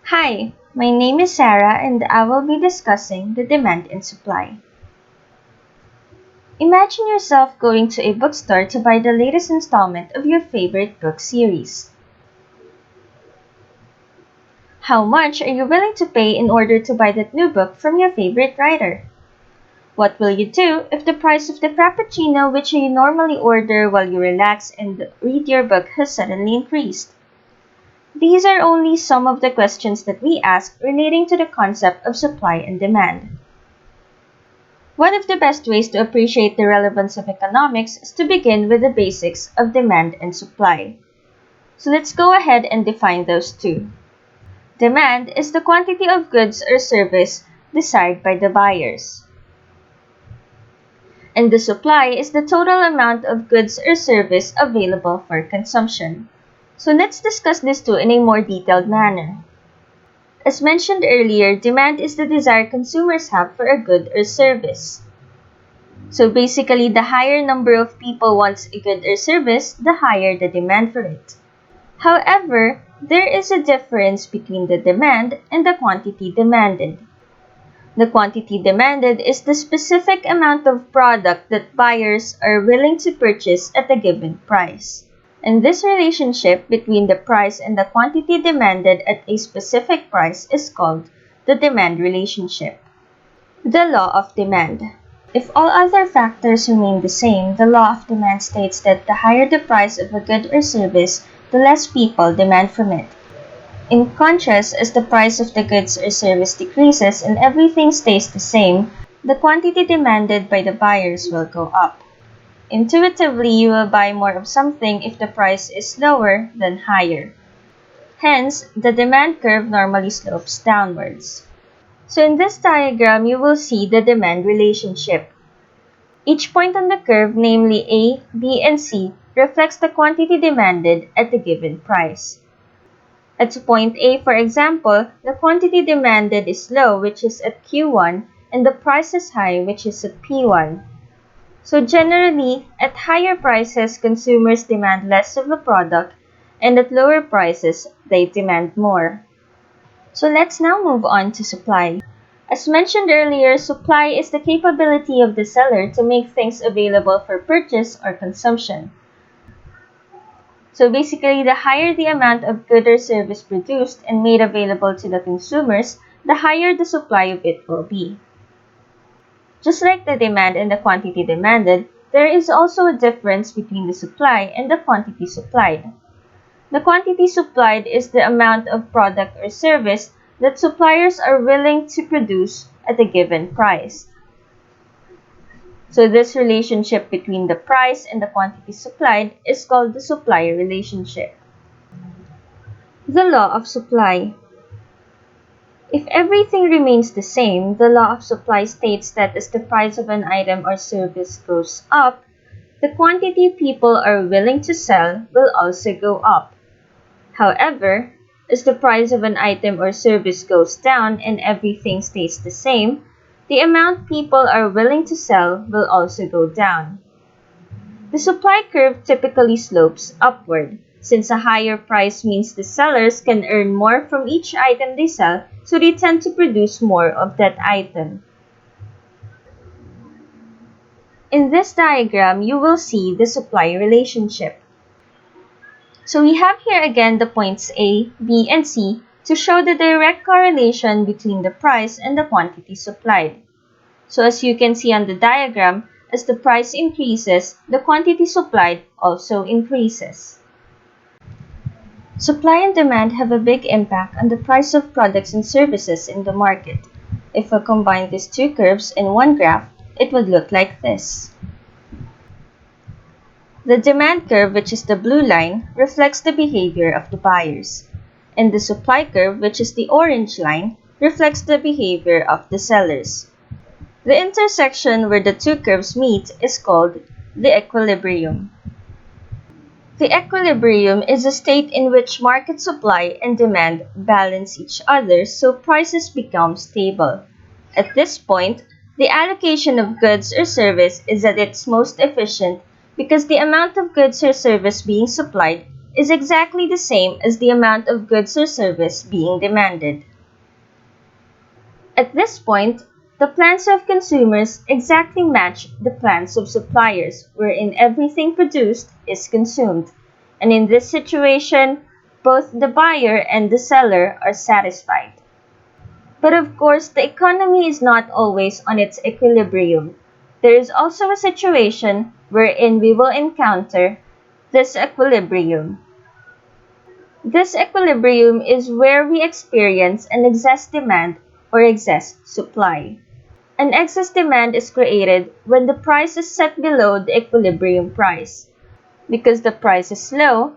Hi, my name is Sarah and I will be discussing the demand and supply. Imagine yourself going to a bookstore to buy the latest installment of your favorite book series. How much are you willing to pay in order to buy that new book from your favorite writer? What will you do if the price of the Frappuccino which you normally order while you relax and read your book has suddenly increased? These are only some of the questions that we ask relating to the concept of supply and demand. One of the best ways to appreciate the relevance of economics is to begin with the basics of demand and supply. So let's go ahead and define those two. Demand is the quantity of goods or service desired by the buyers. And the supply is the total amount of goods or service available for consumption. So let's discuss these two in a more detailed manner. As mentioned earlier, demand is the desire consumers have for a good or service. So basically, the higher number of people wants a good or service, the higher the demand for it. However, there is a difference between the demand and the quantity demanded. The quantity demanded is the specific amount of product that buyers are willing to purchase at a given price. And this relationship between the price and the quantity demanded at a specific price is called the demand relationship. The law of demand. If all other factors remain the same, the law of demand states that the higher the price of a good or service, the less people demand from it. In contrast, as the price of the goods or service decreases and everything stays the same, the quantity demanded by the buyers will go up. Intuitively, you will buy more of something if the price is lower than higher. Hence, the demand curve normally slopes downwards. So in this diagram, you will see the demand relationship. Each point on the curve, namely A, B, and C, reflects the quantity demanded at the given price. At point A, for example, the quantity demanded is low, which is at Q1, and the price is high, which is at P1. So generally, at higher prices, consumers demand less of a product, and at lower prices, they demand more. So let's now move on to supply. As mentioned earlier, supply is the capability of the seller to make things available for purchase or consumption. So basically, the higher the amount of good or service produced and made available to the consumers, the higher the supply of it will be. Just like the demand and the quantity demanded, there is also a difference between the supply and the quantity supplied. The quantity supplied is the amount of product or service that suppliers are willing to produce at a given price. So this relationship between the price and the quantity supplied is called the supply relationship. The law of supply. If everything remains the same, the law of supply states that as the price of an item or service goes up, the quantity people are willing to sell will also go up. However, as the price of an item or service goes down and everything stays the same, the amount people are willing to sell will also go down. The supply curve typically slopes upward, since a higher price means the sellers can earn more from each item they sell, so they tend to produce more of that item. In this diagram, you will see the supply relationship. So we have here again the points A, B, and C to show the direct correlation between the price and the quantity supplied. So as you can see on the diagram, as the price increases, the quantity supplied also increases. Supply and demand have a big impact on the price of products and services in the market. If we combine these two curves in one graph, it would look like this. The demand curve, which is the blue line, reflects the behavior of the buyers. And the supply curve, which is the orange line, reflects the behavior of the sellers. The intersection where the two curves meet is called the equilibrium. The equilibrium is a state in which market supply and demand balance each other so prices become stable. At this point, the allocation of goods or service is at its most efficient because the amount of goods or service being supplied is exactly the same as the amount of goods or service being demanded. At this point, the plans of consumers exactly match the plans of suppliers, wherein everything produced is consumed. And in this situation, both the buyer and the seller are satisfied. But of course, the economy is not always on its equilibrium. There is also a situation wherein we will encounter disequilibrium. This equilibrium is where we experience an excess demand or excess supply. An excess demand is created when the price is set below the equilibrium price. Because the price is low,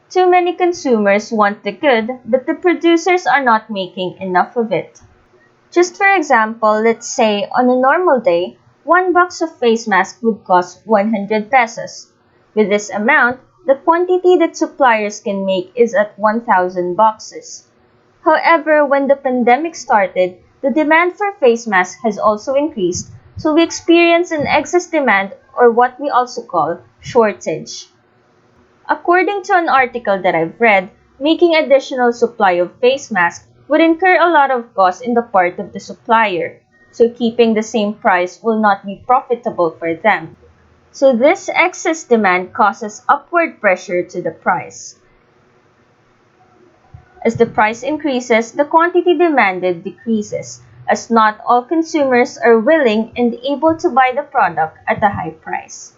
too many consumers want the good, but the producers are not making enough of it. Just for example, let's say on a normal day, one box of face mask would cost 100 pesos. With this amount, the quantity that suppliers can make is at 1,000 boxes. However, when the pandemic started, the demand for face masks has also increased, so we experience an excess demand or what we also call shortage. According to an article that I've read, making additional supply of face masks would incur a lot of cost in the part of the supplier, so keeping the same price will not be profitable for them. So this excess demand causes upward pressure to the price. As the price increases, the quantity demanded decreases, as not all consumers are willing and able to buy the product at a high price.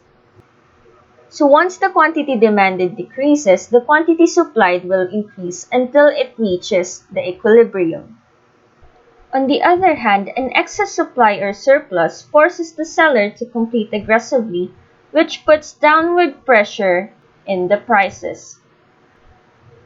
So once the quantity demanded decreases, the quantity supplied will increase until it reaches the equilibrium. On the other hand, an excess supply or surplus forces the seller to compete aggressively, which puts downward pressure in the prices.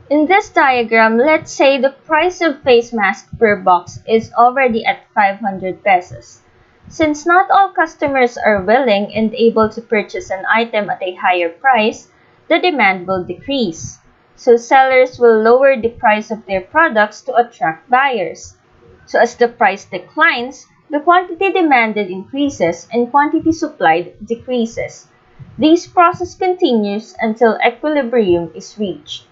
In this diagram, let's say the price of face mask per box is already at 500 pesos. Since not all customers are willing and able to purchase an item at a higher price, the demand will decrease. So sellers will lower the price of their products to attract buyers. So as the price declines, the quantity demanded increases and quantity supplied decreases. This process continues until equilibrium is reached.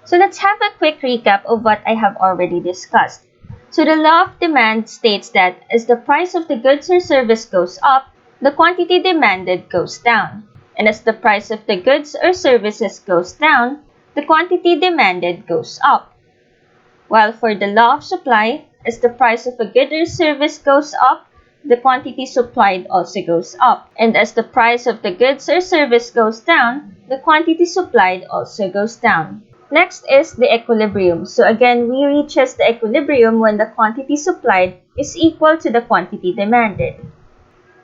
So let's have a quick recap of what I have already discussed. So the law of demand states that as the price of the goods or service goes up, the quantity demanded goes down. And as the price of the goods or services goes down, the quantity demanded goes up. While for the law of supply, as the price of a good or service goes up, the quantity supplied also goes up. And as the price of the goods or service goes down, the quantity supplied also goes down. Next is the equilibrium. So again, we reaches the equilibrium when the quantity supplied is equal to the quantity demanded.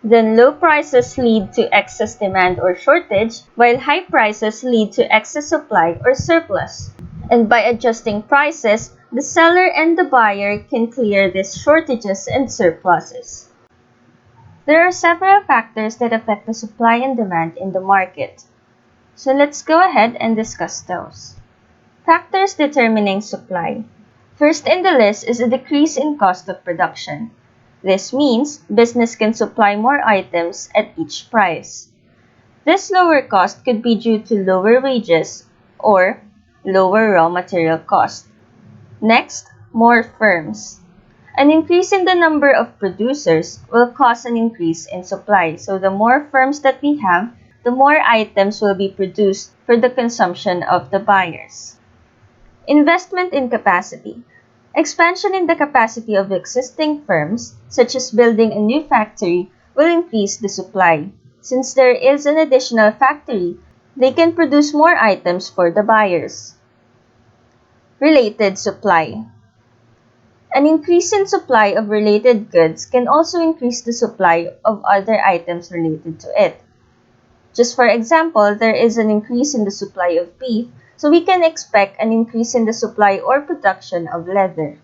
Then low prices lead to excess demand or shortage, while high prices lead to excess supply or surplus. And by adjusting prices, the seller and the buyer can clear these shortages and surpluses. There are several factors that affect the supply and demand in the market. So let's go ahead and discuss those. Factors determining supply. First in the list is a decrease in cost of production. This means business can supply more items at each price. This lower cost could be due to lower wages or lower raw material cost. Next, more firms. An increase in the number of producers will cause an increase in supply. So the more firms that we have, the more items will be produced for the consumption of the buyers. Investment in capacity. Expansion in the capacity of existing firms, such as building a new factory, will increase the supply. Since there is an additional factory, they can produce more items for the buyers. Related supply. An increase in supply of related goods can also increase the supply of other items related to it. Just for example, there is an increase in the supply of beef, so we can expect an increase in the supply or production of leather.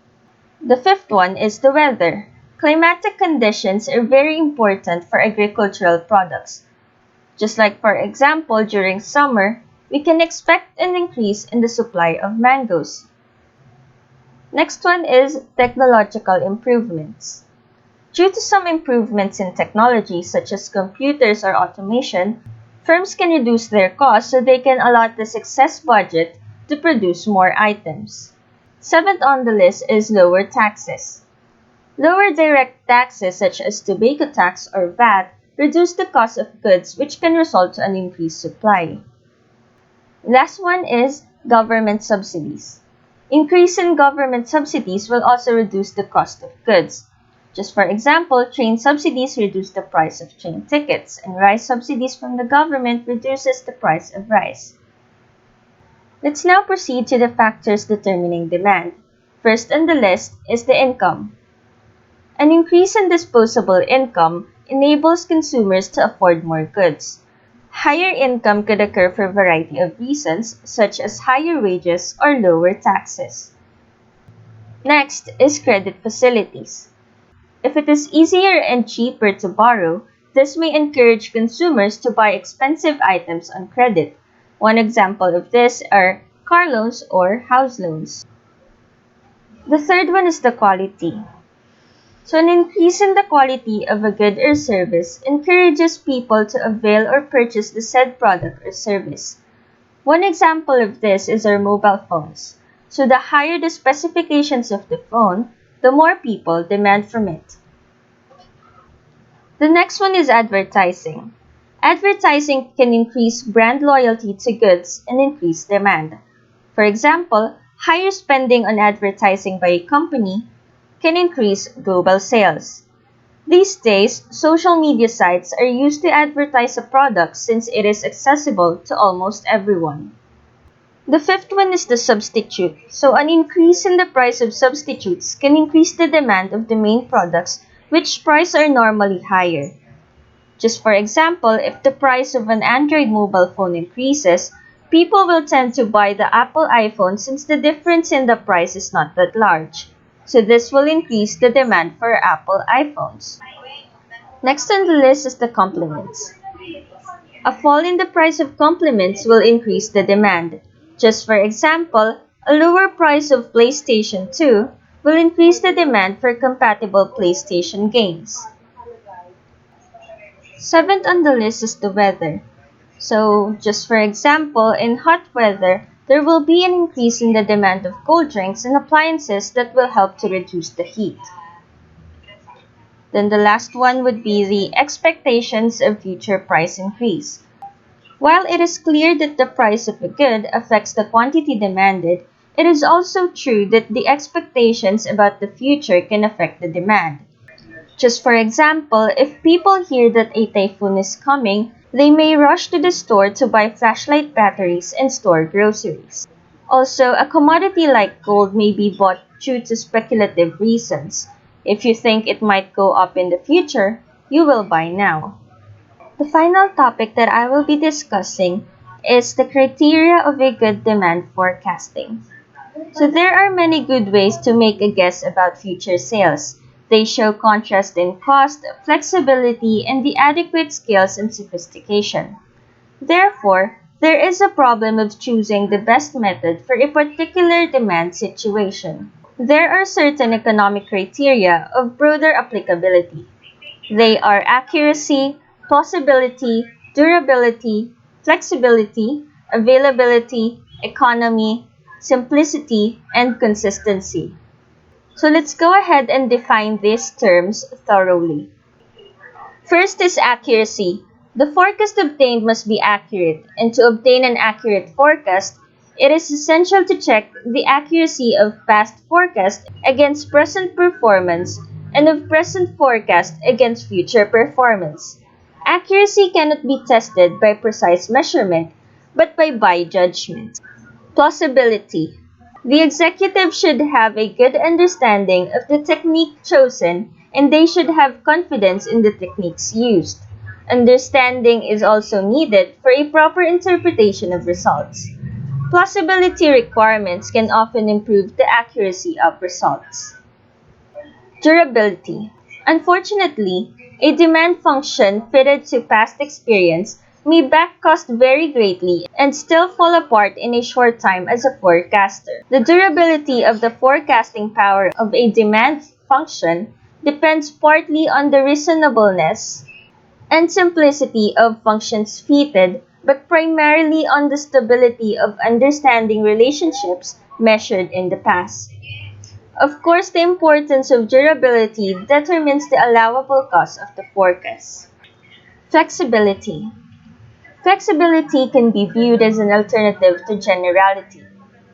The fifth one is the weather. Climatic conditions are very important for agricultural products. Just like for example, during summer, we can expect an increase in the supply of mangoes. Next one is technological improvements. Due to some improvements in technology such as computers or automation, Firms can reduce their costs so they can allot the excess budget to produce more items. Seventh on the list is lower taxes. Lower direct taxes such as tobacco tax or VAT reduce the cost of goods, which can result to an increased supply. Last one is government subsidies. Increase in government subsidies will also reduce the cost of goods. Just for example, train subsidies reduce the price of train tickets, and rice subsidies from the government reduces the price of rice. Let's now proceed to the factors determining demand. First on the list is the income. An increase in disposable income enables consumers to afford more goods. Higher income could occur for a variety of reasons, such as higher wages or lower taxes. Next is credit facilities. If it is easier and cheaper to borrow, this may encourage consumers to buy expensive items on credit. One example of this are car loans or house loans. The third one is the quality. So an increase in the quality of a good or service encourages people to avail or purchase the said product or service. One example of this is our mobile phones. So the higher the specifications of the phone, the more people demand from it. The next one is advertising. Advertising can increase brand loyalty to goods and increase demand. For example, higher spending on advertising by a company can increase global sales. These days, social media sites are used to advertise a product since it is accessible to almost everyone. The fifth one is the substitute. So an increase in the price of substitutes can increase the demand of the main products which price are normally higher. Just for example, if the price of an Android mobile phone increases, people will tend to buy the Apple iPhone since the difference in the price is not that large. So this will increase the demand for Apple iPhones. Next on the list is the complements. A fall in the price of complements will increase the demand. Just for example, a lower price of PlayStation 2 will increase the demand for compatible PlayStation games. Seventh on the list is the weather. So, just for example, in hot weather, there will be an increase in the demand of cold drinks and appliances that will help to reduce the heat. Then the last one would be the expectations of future price increase. While it is clear that the price of a good affects the quantity demanded, it is also true that the expectations about the future can affect the demand. Just for example, if people hear that a typhoon is coming, they may rush to the store to buy flashlight batteries and store groceries. Also, a commodity like gold may be bought due to speculative reasons. If you think it might go up in the future, you will buy now. The final topic that I will be discussing is the criteria of a good demand forecasting. So there are many good ways to make a guess about future sales. They show contrast in cost, flexibility, and the adequate skills and sophistication. Therefore, there is a problem of choosing the best method for a particular demand situation. There are certain economic criteria of broader applicability. They are accuracy, plausibility, durability, flexibility, availability, economy, simplicity, and consistency. So let's go ahead and define these terms thoroughly. First is accuracy. The forecast obtained must be accurate, and to obtain an accurate forecast, it is essential to check the accuracy of past forecast against present performance and of present forecast against future performance. Accuracy cannot be tested by precise measurement, but by judgment. Plausibility. The executive should have a good understanding of the technique chosen and they should have confidence in the techniques used. Understanding is also needed for a proper interpretation of results. Plausibility requirements can often improve the accuracy of results. Durability. Unfortunately, a demand function fitted to past experience may back cost very greatly and still fall apart in a short time as a forecaster. The durability of the forecasting power of a demand function depends partly on the reasonableness and simplicity of functions fitted, but primarily on the stability of understanding relationships measured in the past. Of course, the importance of durability determines the allowable cost of the forecast. Flexibility. Flexibility can be viewed as an alternative to generality.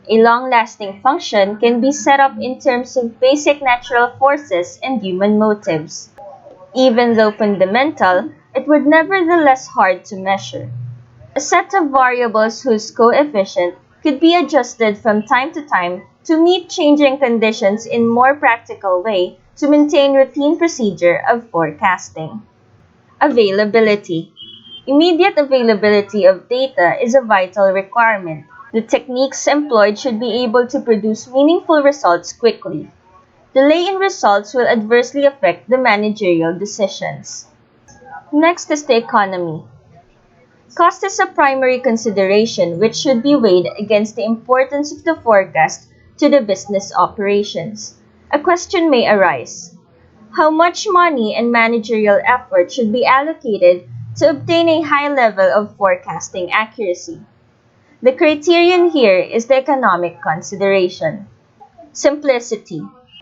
A long-lasting function can be set up in terms of basic natural forces and human motives. Even though fundamental, it would nevertheless hard to measure. A set of variables whose coefficient could be adjusted from time to time to meet changing conditions in more practical way to maintain routine procedure of forecasting. Availability. Immediate availability of data is a vital requirement. The techniques employed should be able to produce meaningful results quickly. Delay in results will adversely affect the managerial decisions. Next is the economy. Cost is a primary consideration which should be weighed against the importance of the forecast to the business operations. A question may arise: how much money and managerial effort should be allocated to obtain a high level of forecasting accuracy? The criterion here is the economic consideration. Simplicity.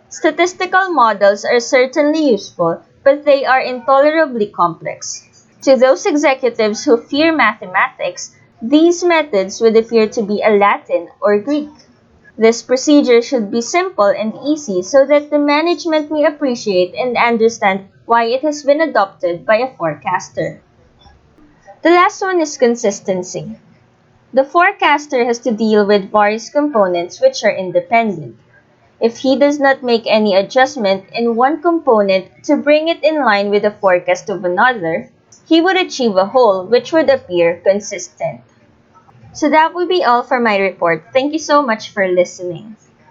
Statistical models are certainly useful, but they are intolerably complex. To those executives who fear mathematics, these methods would appear to be a Latin or Greek. This procedure should be simple and easy so that the management may appreciate and understand why it has been adopted by a forecaster. The last one is consistency. The forecaster has to deal with various components which are independent. If he does not make any adjustment in one component to bring it in line with the forecast of another, he would achieve a whole which would appear consistent. So that would be all for my report. Thank you so much for listening.